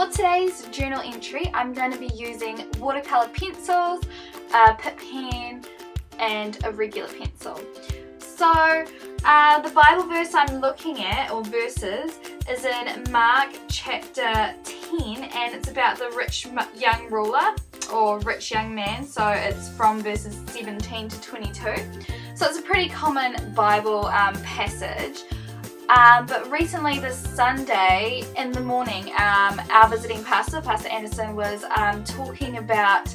For today's journal entry, I'm going to be using watercolour pencils, a Pip pen and a regular pencil. So the Bible verse I'm looking at, or verses, is in Mark chapter 10, and it's about the rich young ruler or rich young man. So it's from verses 17 to 22. So it's a pretty common Bible passage. But recently this Sunday in the morning, our visiting pastor, Pastor Anderson, was talking about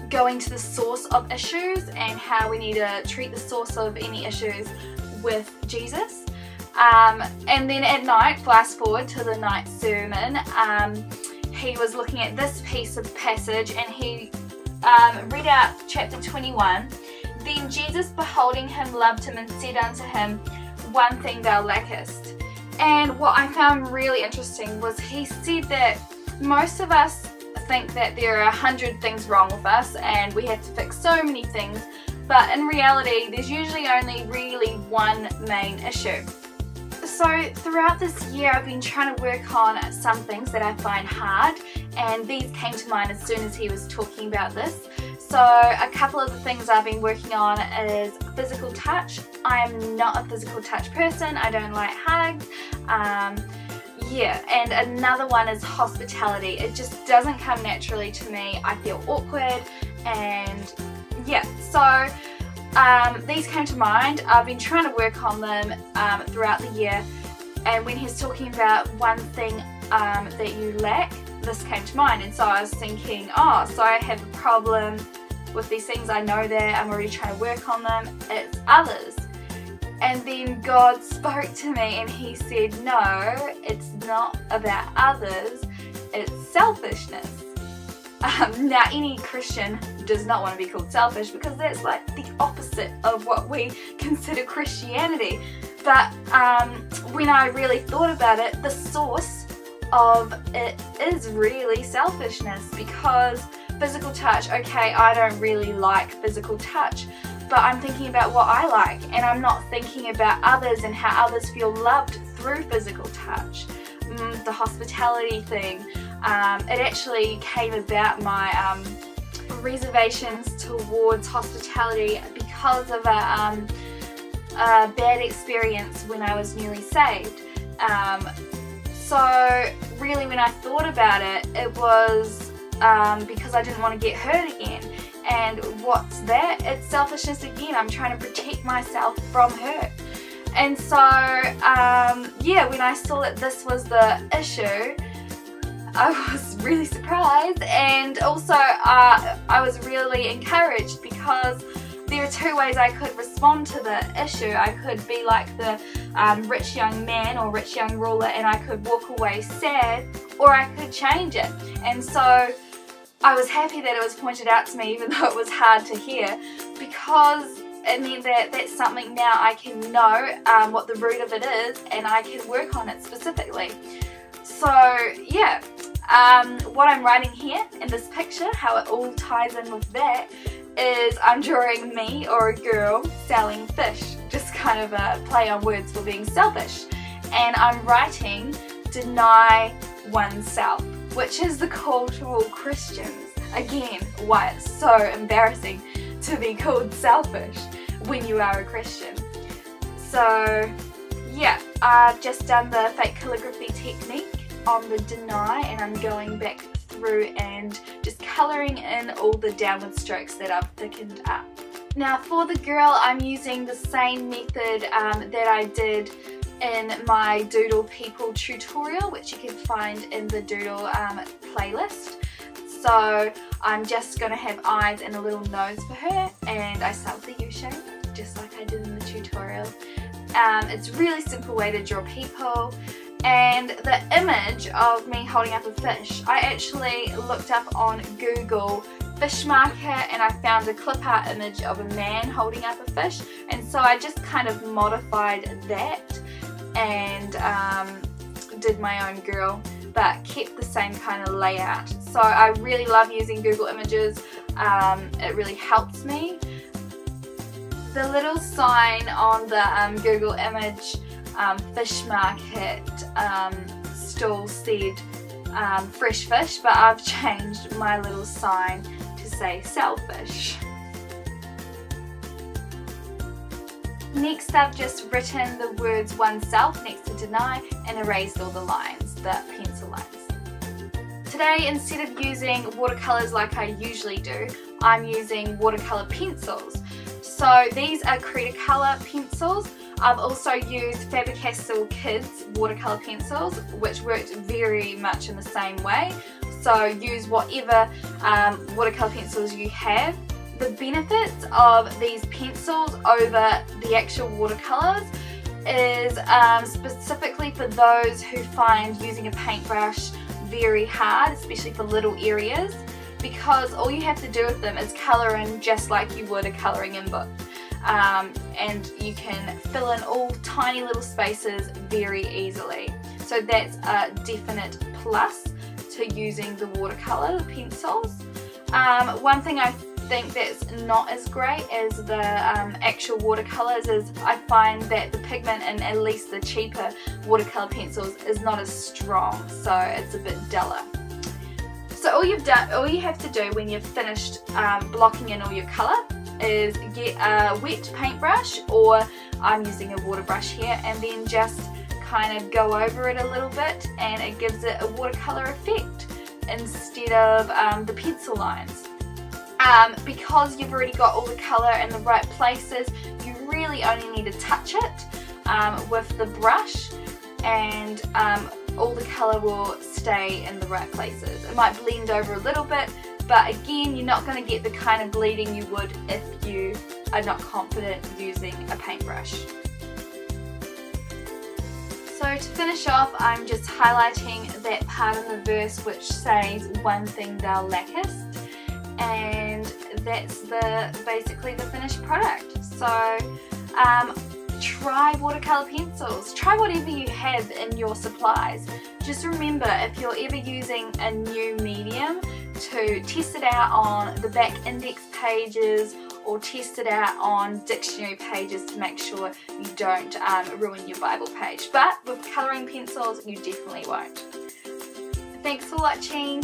going to the source of issues and how we need to treat the source of any issues with Jesus. And then at night, fast forward to the night sermon, he was looking at this piece of passage, and he read out chapter 21. Then Jesus, beholding him, loved him, and said unto him, One thing thou lackest. And what I found really interesting was he said that most of us think that there are 100 things wrong with us and we have to fix so many things, but in reality there's usually only really one main issue. So throughout this year I've been trying to work on some things that I find hard, and these came to mind as soon as he was talking about this. So a couple of the things I've been working on is physical touch. I am not a physical touch person. I don't like hugs. And another one is hospitality. It just doesn't come naturally to me. I feel awkward, and yeah, so these came to mind. I've been trying to work on them throughout the year, and when he's talking about one thing that you lack, this came to mind. And so I was thinking, oh, so I have a problem with these things. I know that I'm already trying to work on them. It's others. And then God spoke to me and he said, no, it's not about others, it's selfishness. Now any Christian does not want to be called selfish, because that's like the opposite of what we consider Christianity. But when I really thought about it, the source of it is really selfishness, because physical touch, okay, I don't really like physical touch, but I'm thinking about what I like, and I'm not thinking about others and how others feel loved through physical touch. The hospitality thing, it actually came about, my reservations towards hospitality because of a bad experience when I was newly saved. So really when I thought about it, it was because I didn't want to get hurt again. And what's that? It's selfishness again. I'm trying to protect myself from hurt. And so, yeah, when I saw that this was the issue, I was really surprised, and also I was really encouraged, because there are two ways I could respond to the issue. I could be like the rich young man or rich young ruler, and I could walk away sad, or I could change it. And so I was happy that it was pointed out to me, even though it was hard to hear, because it meant that that's something now I can know what the root of it is, and I can work on it specifically. So yeah, what I'm writing here in this picture, how it all ties in with that, is I'm drawing me, or a girl, selling fish. Just kind of a play on words for being selfish. And I'm writing deny oneself, which is the call to all Christians. Again, why it's so embarrassing to be called selfish when you are a Christian. So yeah, I've just done the fake calligraphy technique on the deny, and I'm going back through and just colouring in all the downward strokes that I've thickened up. Now for the girl, I'm using the same method that I did in my Doodle People tutorial, which you can find in the Doodle playlist. So I'm just going to have eyes and a little nose for her, and I start with the U-shape, just like I did in the tutorial. It's a really simple way to draw people. And the image of me holding up a fish, I actually looked up on Google fish market, and I found a clip art image of a man holding up a fish, and so I just kind of modified that and did my own girl, but kept the same kind of layout. So I really love using Google Images. It really helps me. The little sign on the Google image fish market stall said fresh fish, but I've changed my little sign to say selfish. Next, I've just written the words oneself next to deny and erased all the lines, the pencil lines. Today, instead of using watercolours like I usually do, I'm using watercolour pencils. So these are Cretacolor pencils. I've also used Faber-Castell Kids watercolour pencils, which worked very much in the same way. So use whatever watercolour pencils you have. The benefits of these pencils over the actual watercolours is specifically for those who find using a paintbrush very hard, especially for little areas, because all you have to do with them is colour in just like you would a colouring in book, and you can fill in all tiny little spaces very easily. So that's a definite plus to using the watercolour pencils. One thing I think that's not as great as the actual watercolours is I find that the pigment in at least the cheaper watercolour pencils is not as strong, so it's a bit duller. So all you have to do when you've finished blocking in all your colour is get a wet paintbrush, or I'm using a water brush here, and then just kind of go over it a little bit, and it gives it a watercolour effect instead of the pencil lines. Because you've already got all the colour in the right places, you really only need to touch it with the brush, and all the colour will stay in the right places. It might blend over a little bit, but again, you're not going to get the kind of bleeding you would if you are not confident using a paintbrush. So to finish off, I'm just highlighting that part in the verse which says, "One thing thou lackest," and that's basically the finished product. So try watercolour pencils, try whatever you have in your supplies. Just remember, if you're ever using a new medium, to test it out on the back index pages or test it out on dictionary pages to make sure you don't ruin your Bible page. But with colouring pencils, you definitely won't. Thanks for watching.